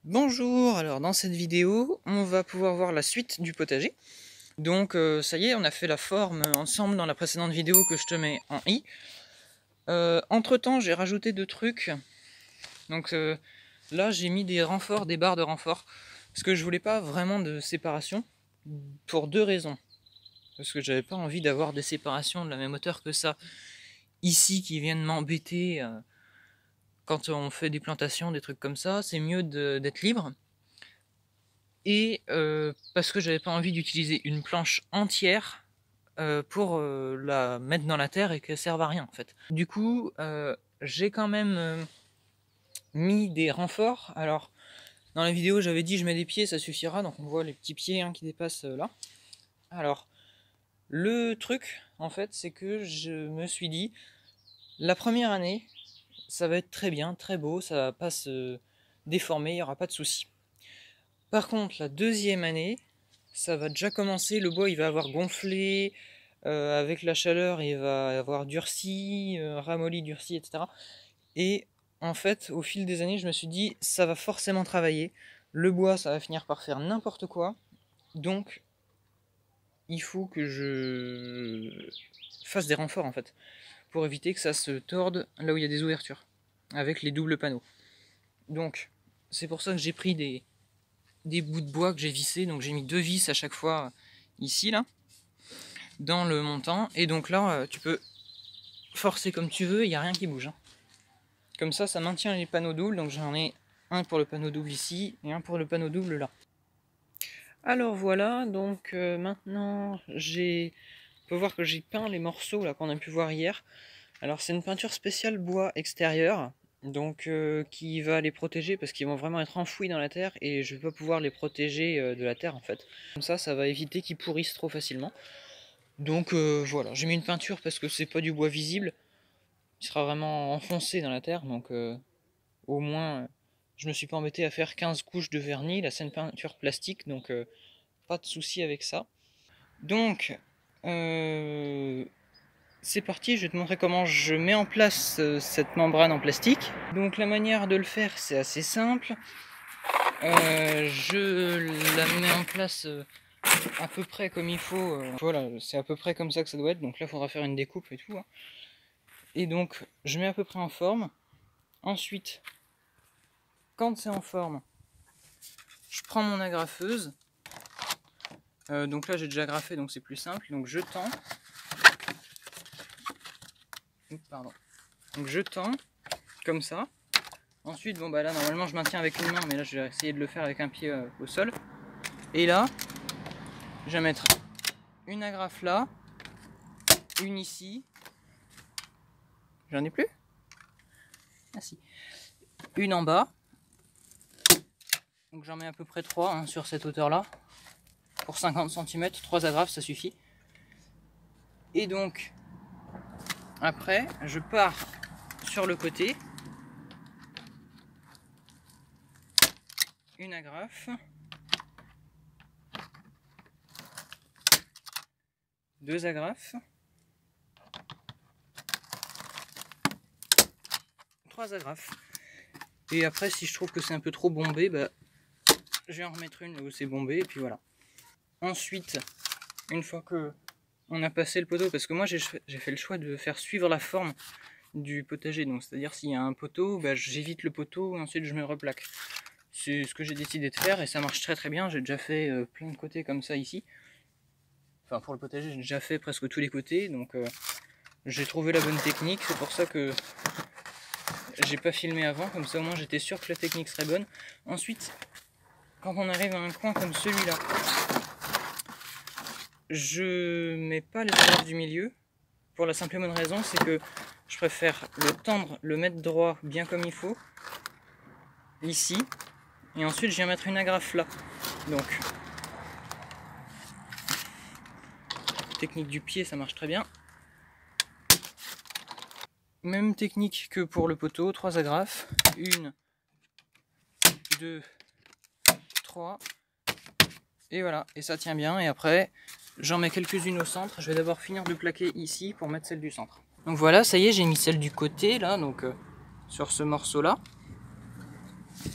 Bonjour, alors dans cette vidéo, on va pouvoir voir la suite du potager. Donc ça y est, on a fait la forme ensemble dans la précédente vidéo que je te mets en i. Entre temps, j'ai rajouté deux trucs. Donc là, j'ai mis des renforts, des barres de renfort. Parce que je voulais pas vraiment de séparation, pour deux raisons. Parce que j'avais pas envie d'avoir des séparations de la même hauteur que ça ici qui viennent m'embêter quand on fait des plantations, des trucs comme ça. C'est mieux d'être libre. Et parce que j'avais pas envie d'utiliser une planche entière pour la mettre dans la terre et qu'elle serve à rien en fait. Du coup, j'ai quand même mis des renforts. Alors, dans la vidéo, j'avais dit je mets des pieds, ça suffira. Donc on voit les petits pieds qui dépassent là. Alors, le truc, en fait, c'est que je me suis dit, la première année, ça va être très bien, très beau, ça va pas se déformer, il n'y aura pas de soucis. Par contre, la deuxième année, ça va déjà commencer, le bois il va avoir gonflé, avec la chaleur il va avoir durci, ramolli, durci, etc. Et en fait, au fil des années, je me suis dit, ça va forcément travailler, le bois ça va finir par faire n'importe quoi, donc il faut que je fasse des renforts en fait, pour éviter que ça se torde là où il y a des ouvertures, avec les doubles panneaux. Donc, c'est pour ça que j'ai pris des bouts de bois que j'ai vissés, donc j'ai mis deux vis à chaque fois ici là dans le montant, et donc là tu peux forcer comme tu veux, il n'y a rien qui bouge hein. Comme ça maintient les panneaux doubles, donc j'en ai un pour le panneau double ici et un pour le panneau double là. Alors voilà, donc maintenant on peut voir que j'ai peint les morceaux là qu'on a pu voir hier. Alors c'est une peinture spéciale bois extérieur, donc qui va les protéger parce qu'ils vont vraiment être enfouis dans la terre et je vais pas pouvoir les protéger de la terre en fait. Comme ça va éviter qu'ils pourrissent trop facilement. Donc voilà, j'ai mis une peinture parce que c'est pas du bois visible, il sera vraiment enfoncé dans la terre, donc au moins je me suis pas embêté à faire 15 couches de vernis, là c'est une peinture plastique, donc pas de souci avec ça. Donc c'est parti, je vais te montrer comment je mets en place cette membrane en plastique. Donc la manière de le faire c'est assez simple, je la mets en place à peu près comme il faut, voilà, c'est à peu près comme ça que ça doit être, donc là il faudra faire une découpe et tout hein. Et donc je mets à peu près en forme. Ensuite, quand c'est en forme, je prends mon agrafeuse, donc là j'ai déjà agrafé donc c'est plus simple, donc je tends, pardon, donc je tends comme ça. Ensuite bon bah là normalement je maintiens avec une main, mais là je vais essayer de le faire avec un pied au sol, et là je vais mettre une agrafe là, une ici, j'en ai plus, ah si, une en bas, donc j'en mets à peu près 3 hein, sur cette hauteur là, pour 50 cm, 3 agrafes ça suffit. Et donc après je pars sur le côté, une agrafe, deux agrafes, trois agrafes, et après si je trouve que c'est un peu trop bombé, bah, je vais en remettre une où c'est bombé, et puis voilà. Ensuite, une fois que on a passé le poteau, parce que moi j'ai fait le choix de faire suivre la forme du potager, donc c'est à dire s'il y a un poteau, bah, j'évite le poteau et ensuite je me replaque. C'est ce que j'ai décidé de faire et ça marche très très bien. J'ai déjà fait plein de côtés comme ça ici, enfin pour le potager j'ai déjà fait presque tous les côtés, donc j'ai trouvé la bonne technique. C'est pour ça que j'ai pas filmé avant, comme ça au moins j'étais sûr que la technique serait bonne. Ensuite, quand on arrive à un coin comme celui-là, je mets pas les agrafes du milieu, pour la simple et bonne raison, c'est que je préfère le tendre, le mettre droit bien comme il faut, ici, et ensuite je viens mettre une agrafe là. Donc, technique du pied, ça marche très bien. Même technique que pour le poteau, 3 agrafes, 1, 2, 3, et voilà, et ça tient bien, et après j'en mets quelques-unes au centre. Je vais d'abord finir de plaquer ici pour mettre celle du centre. Donc voilà, ça y est, j'ai mis celle du côté là, donc sur ce morceau là.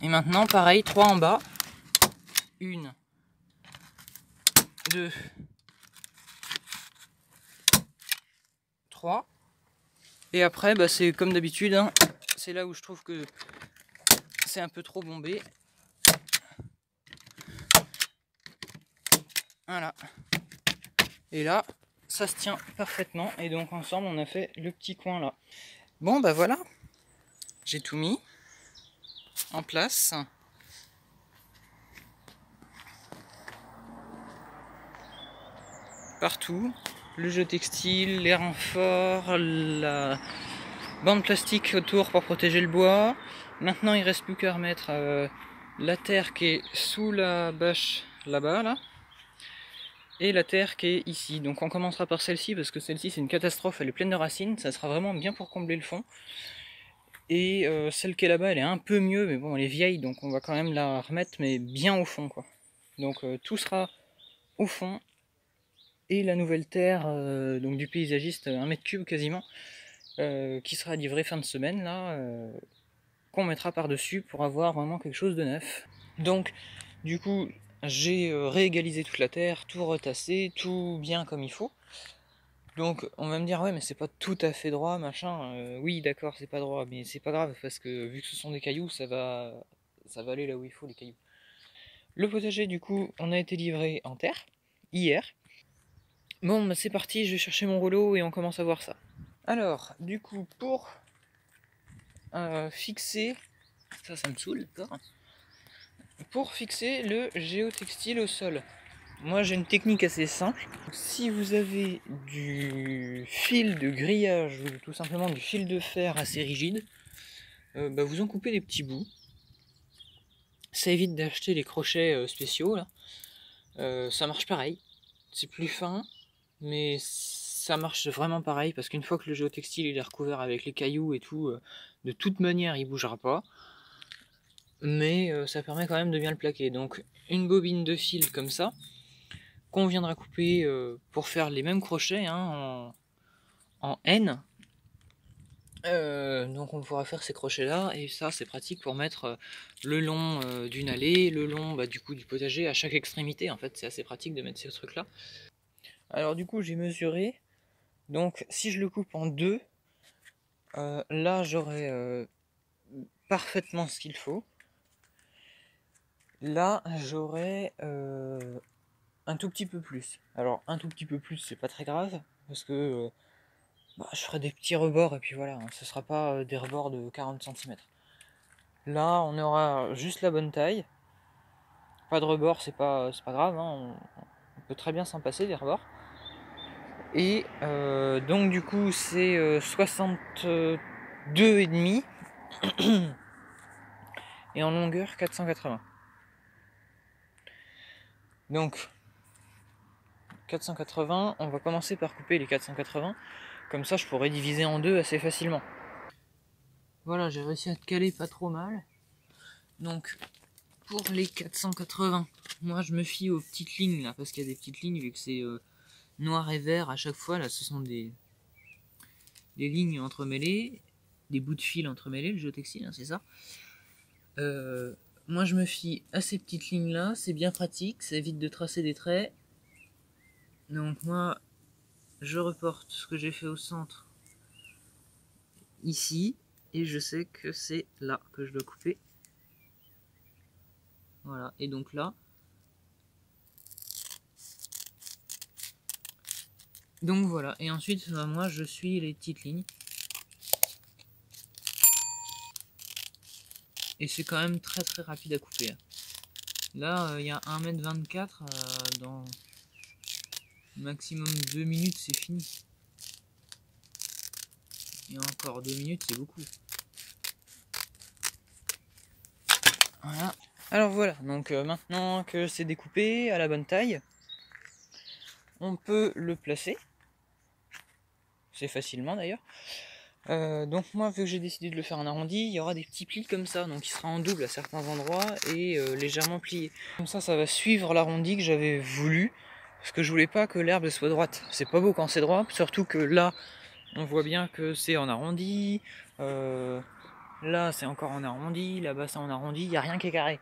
Et maintenant, pareil, 3 en bas. 1, 2, 3. Et après, bah, c'est comme d'habitude, hein, c'est là où je trouve que c'est un peu trop bombé. Voilà. Et là, ça se tient parfaitement. Et donc ensemble, on a fait le petit coin là. Bon, bah voilà. J'ai tout mis en place. Partout. Le jeu textile, les renforts, la bande plastique autour pour protéger le bois. Maintenant, il reste plus qu'à remettre la terre qui est sous la bâche là-bas, là. Et la terre qui est ici. Donc on commencera par celle-ci parce que celle-ci c'est une catastrophe, elle est pleine de racines, ça sera vraiment bien pour combler le fond. Et celle qui est là-bas elle est un peu mieux, mais bon elle est vieille donc on va quand même la remettre mais bien au fond quoi. Donc tout sera au fond. Et la nouvelle terre donc du paysagiste 1 m3 quasiment, qui sera livrée fin de semaine là, qu'on mettra par-dessus pour avoir vraiment quelque chose de neuf. Donc du coup j'ai réégalisé toute la terre, tout retassé, tout bien comme il faut. Donc on va me dire ouais mais c'est pas tout à fait droit machin. Oui d'accord c'est pas droit mais c'est pas grave parce que vu que ce sont des cailloux ça va aller là où il faut les cailloux. Le potager du coup on a été livré en terre hier. Bon bah c'est parti, je vais chercher mon rouleau et on commence à voir ça. Alors du coup pour fixer ça me saoule d'accord. Pour fixer le géotextile au sol. Moi j'ai une technique assez simple. Si vous avez du fil de grillage ou tout simplement du fil de fer assez rigide, bah vous en coupez des petits bouts. Ça évite d'acheter les crochets spéciaux là. Ça marche pareil. C'est plus fin, mais ça marche vraiment pareil parce qu'une fois que le géotextile il est recouvert avec les cailloux et tout, de toute manière il bougera pas. Mais ça permet quand même de bien le plaquer. Donc une bobine de fil comme ça, qu'on viendra couper pour faire les mêmes crochets hein, en N. Donc on pourra faire ces crochets là et ça c'est pratique pour mettre le long d'une allée, le long du coup du potager à chaque extrémité. En fait c'est assez pratique de mettre ces trucs là. Alors du coup j'ai mesuré, donc si je le coupe en deux, là j'aurai parfaitement ce qu'il faut. Là j'aurai un tout petit peu plus. Alors un tout petit peu plus c'est pas très grave parce que je ferai des petits rebords et puis voilà, hein, ce sera pas des rebords de 40 cm. Là on aura juste la bonne taille. Pas de rebord c'est pas grave, hein, on peut très bien s'en passer des rebords. Et donc du coup c'est 62,5 et en longueur 480. Donc 480, on va commencer par couper les 480, comme ça je pourrais diviser en deux assez facilement. Voilà, j'ai réussi à te caler pas trop mal. Donc pour les 480, moi je me fie aux petites lignes là, parce qu'il y a des petites lignes vu que c'est noir et vert à chaque fois, là ce sont des lignes entremêlées, des bouts de fil entremêlés, le géotextile, hein, c'est ça. Moi je me fie à ces petites lignes là, c'est bien pratique, ça évite de tracer des traits. Donc moi je reporte ce que j'ai fait au centre ici, et je sais que c'est là que je dois couper. Voilà, et donc là, donc voilà, et ensuite moi je suis les petites lignes. Et c'est quand même très très rapide à couper. Là, il y a 1 m 24, dans maximum 2 minutes, c'est fini. Et encore 2 minutes, c'est beaucoup. Voilà. Alors voilà, donc maintenant que c'est découpé à la bonne taille, on peut le placer. C'est facilement d'ailleurs. Donc moi vu que j'ai décidé de le faire en arrondi, il y aura des petits plis comme ça, donc il sera en double à certains endroits et légèrement plié. Comme ça va suivre l'arrondi que j'avais voulu, parce que je voulais pas que l'herbe soit droite. C'est pas beau quand c'est droit, surtout que là on voit bien que c'est en arrondi. Là c'est encore en arrondi, là-bas c'est en arrondi, il n'y a rien qui est carré.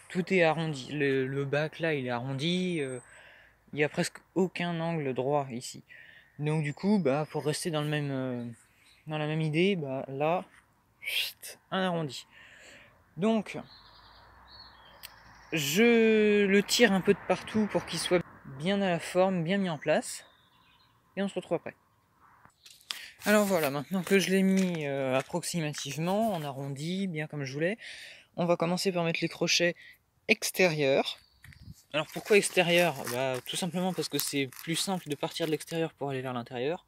Tout est arrondi. Le bac là il est arrondi, il n'y a presque aucun angle droit ici. Donc du coup, bah, pour rester dans dans la même idée, bah, là, un arrondi. Donc, je le tire un peu de partout pour qu'il soit bien à la forme, bien mis en place. Et on se retrouve après. Alors voilà, maintenant que je l'ai mis approximativement, en arrondi, bien comme je voulais, on va commencer par mettre les crochets extérieurs. Alors pourquoi extérieur? Bah, tout simplement parce que c'est plus simple de partir de l'extérieur pour aller vers l'intérieur.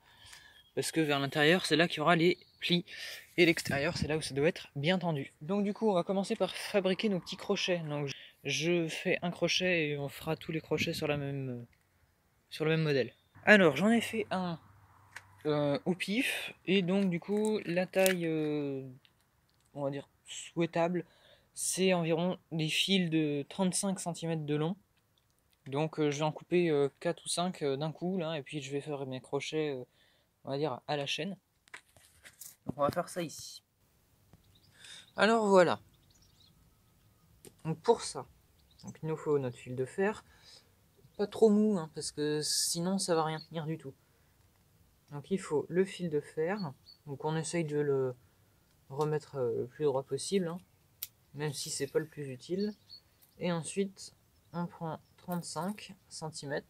Parce que vers l'intérieur, c'est là qu'il y aura les plis. Et l'extérieur, c'est là où ça doit être bien tendu. Donc du coup, on va commencer par fabriquer nos petits crochets. Donc je fais un crochet et on fera tous les crochets sur le même modèle. Alors, j'en ai fait un au pif. Et donc du coup, la taille, on va dire, souhaitable, c'est environ des fils de 35 cm de long. Donc je vais en couper 4 ou 5 d'un coup, là, et puis je vais faire mes crochets, on va dire, à la chaîne. Donc on va faire ça ici. Alors voilà. Donc pour ça, donc il nous faut notre fil de fer. Pas trop mou, hein, parce que sinon ça va rien tenir du tout. Donc il faut le fil de fer. Donc on essaye de le remettre le plus droit possible, hein, même si c'est pas le plus utile. Et ensuite, on prend 35 cm.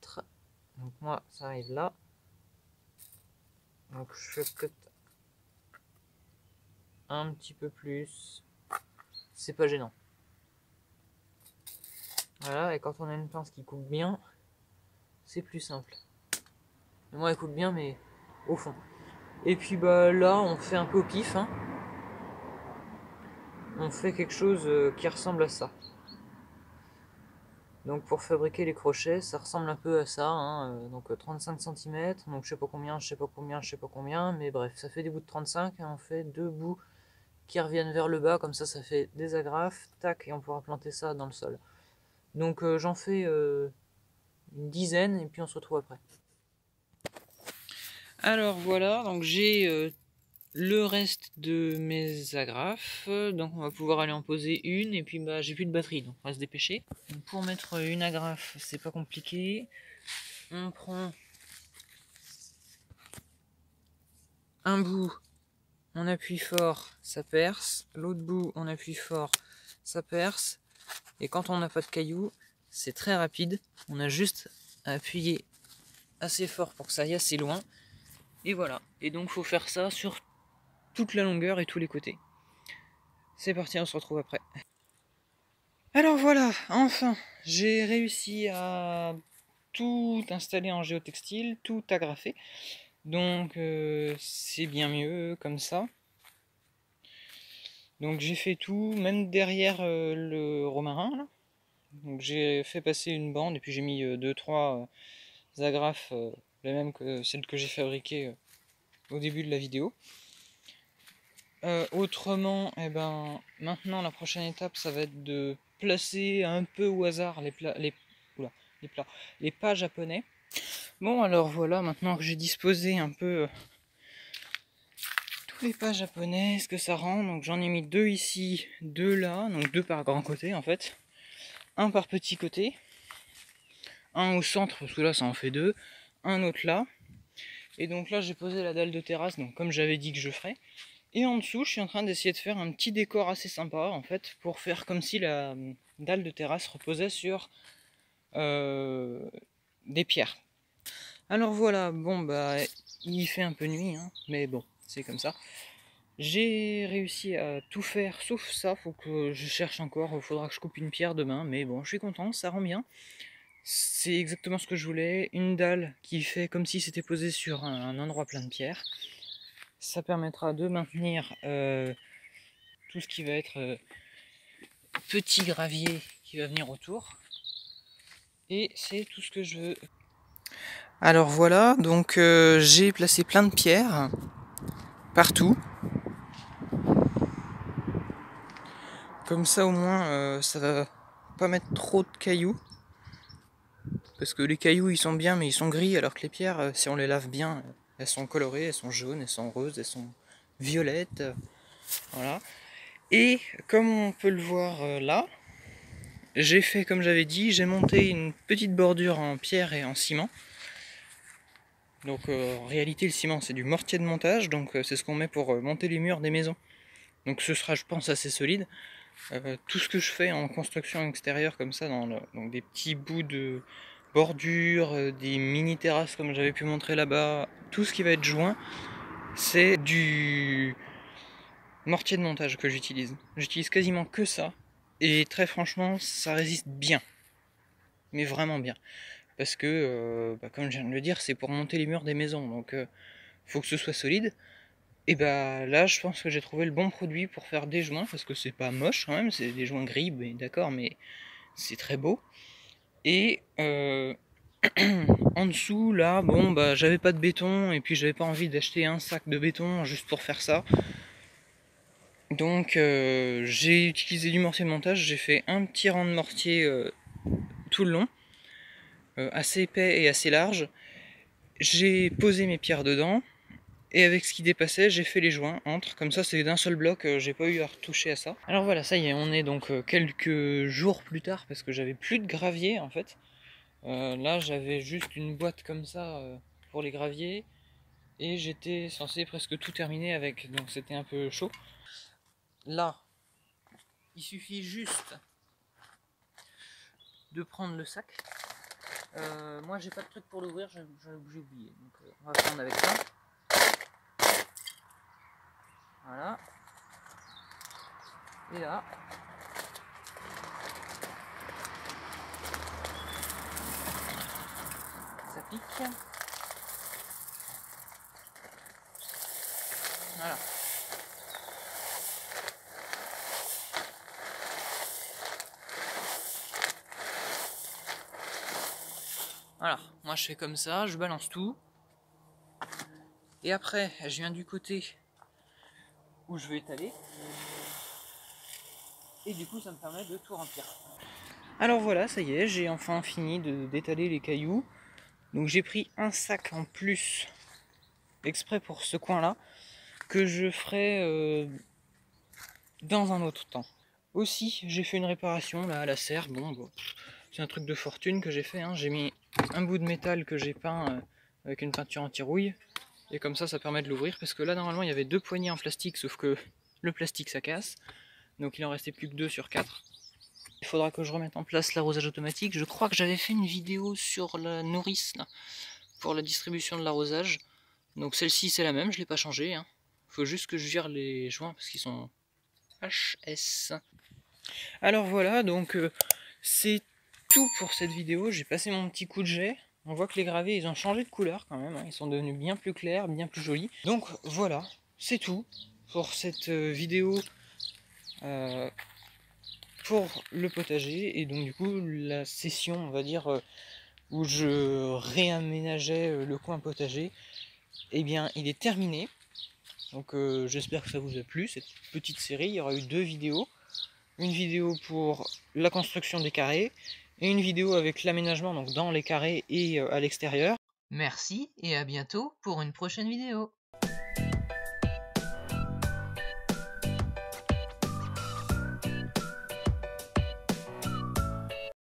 Donc moi, ça arrive là. Donc je fais peut-être un petit peu plus. C'est pas gênant. Voilà, et quand on a une pince qui coupe bien, c'est plus simple. Et moi, elle coupe bien, mais au fond. Et puis bah là, on fait un peu au pif. Hein. On fait quelque chose qui ressemble à ça. Donc pour fabriquer les crochets, ça ressemble un peu à ça. Hein. Donc 35 cm, donc je sais pas combien, je sais pas combien, je sais pas combien, mais bref, ça fait des bouts de 35, et on fait deux bouts qui reviennent vers le bas, comme ça fait des agrafes, tac, et on pourra planter ça dans le sol. Donc j'en fais une dizaine, et puis on se retrouve après. Alors voilà, donc j'ai le reste de mes agrafes, donc on va pouvoir aller en poser une, et puis bah j'ai plus de batterie, donc on va se dépêcher. Donc, pour mettre une agrafe, c'est pas compliqué. On prend un bout, on appuie fort, ça perce. L'autre bout, on appuie fort, ça perce. Et quand on n'a pas de cailloux, c'est très rapide. On a juste à appuyer assez fort pour que ça aille assez loin. Et voilà. Et donc faut faire ça sur toute la longueur et tous les côtés. C'est parti, on se retrouve après. Alors voilà, enfin, j'ai réussi à tout installer en géotextile, tout agrafer. Donc c'est bien mieux comme ça. Donc j'ai fait tout, même derrière le romarin là. Donc j'ai fait passer une bande et puis j'ai mis 2-3 agrafes, les mêmes que celles que j'ai fabriquées au début de la vidéo. Autrement, eh ben, maintenant la prochaine étape ça va être de placer un peu au hasard les pas japonais. Bon alors voilà, maintenant que j'ai disposé un peu tous les pas japonais, ce que ça rend, donc j'en ai mis deux ici, deux là, donc deux par grand côté en fait, un par petit côté, un au centre parce que là ça en fait deux, un autre là, et donc là j'ai posé la dalle de terrasse, donc comme j'avais dit que je ferais. Et en dessous, je suis en train d'essayer de faire un petit décor assez sympa, en fait, pour faire comme si la dalle de terrasse reposait sur des pierres. Alors voilà, bon bah, il fait un peu nuit, hein, mais bon, c'est comme ça. J'ai réussi à tout faire, sauf ça, faut que je cherche encore, il faudra que je coupe une pierre demain, mais bon, je suis content, ça rend bien. C'est exactement ce que je voulais, une dalle qui fait comme si c'était posé sur un endroit plein de pierres. Ça permettra de maintenir tout ce qui va être petit gravier qui va venir autour. Et c'est tout ce que je veux. Alors voilà, donc j'ai placé plein de pierres partout. Comme ça au moins ça va pas mettre trop de cailloux. Parce que les cailloux ils sont bien mais ils sont gris, alors que les pierres si on les lave bien, elles sont colorées, elles sont jaunes, elles sont roses, elles sont violettes. Voilà. Et comme on peut le voir là, j'ai fait comme j'avais dit, j'ai monté une petite bordure en pierre et en ciment. Donc en réalité le ciment c'est du mortier de montage, donc c'est ce qu'on met pour monter les murs des maisons. Donc ce sera je pense assez solide. Tout ce que je fais en construction extérieure comme ça, donc des petits bouts de bordure, des mini terrasses comme j'avais pu montrer là-bas, tout ce qui va être joint, c'est du mortier de montage que j'utilise. J'utilise quasiment que ça, et très franchement ça résiste bien, mais vraiment bien. Parce que, comme je viens de le dire, c'est pour monter les murs des maisons, donc faut que ce soit solide. Et bah là, je pense que j'ai trouvé le bon produit pour faire des joints, parce que c'est pas moche quand même, c'est des joints gris, d'accord, mais c'est très beau. Et en dessous, là, bon, bah j'avais pas de béton, et puis j'avais pas envie d'acheter un sac de béton juste pour faire ça. Donc j'ai utilisé du mortier de montage, j'ai fait un petit rang de mortier tout le long, assez épais et assez large. J'ai posé mes pierres dedans, et avec ce qui dépassait, j'ai fait les joints entre, comme ça c'est d'un seul bloc, j'ai pas eu à retoucher à ça. Alors voilà, ça y est, on est donc quelques jours plus tard, parce que j'avais plus de gravier en fait. Là j'avais juste une boîte comme ça pour les graviers, et j'étais censé presque tout terminer avec, donc c'était un peu chaud. Là, il suffit juste de prendre le sac. Moi j'ai pas de truc pour l'ouvrir, j'ai oublié, donc on va prendre avec ça. Voilà. Et là, ça pique. Voilà. Voilà, moi je fais comme ça, je balance tout. Et après, je viens du côté où je veux étaler. Et du coup, ça me permet de tout remplir. Alors voilà, ça y est, j'ai enfin fini d'étaler les cailloux. Donc j'ai pris un sac en plus, exprès pour ce coin-là, que je ferai dans un autre temps. Aussi, j'ai fait une réparation là à la serre. Bon, c'est un truc de fortune que j'ai fait. Hein. J'ai mis un bout de métal que j'ai peint avec une peinture anti-rouille. Et comme ça permet de l'ouvrir. Parce que là, normalement, il y avait 2 poignées en plastique, sauf que le plastique, ça casse. Donc il en restait plus que 2 sur 4. Il faudra que je remette en place l'arrosage automatique. Je crois que j'avais fait une vidéo sur la nourrice, là, pour la distribution de l'arrosage. Donc celle-ci, c'est la même, je ne l'ai pas changée. Hein. Faut juste que je vire les joints parce qu'ils sont HS. Alors voilà, donc c'est tout pour cette vidéo. J'ai passé mon petit coup de jet. On voit que les gravés, ils ont changé de couleur quand même. Hein. Ils sont devenus bien plus clairs, bien plus jolis. Donc voilà, c'est tout pour cette vidéo pour le potager. Et donc du coup, la session, on va dire, où je réaménageais le coin potager, eh bien, il est terminé. Donc j'espère que ça vous a plu, cette petite série. Il y aura eu 2 vidéos. Une vidéo pour la construction des carrés et une vidéo avec l'aménagement donc dans les carrés et à l'extérieur. Merci et à bientôt pour une prochaine vidéo.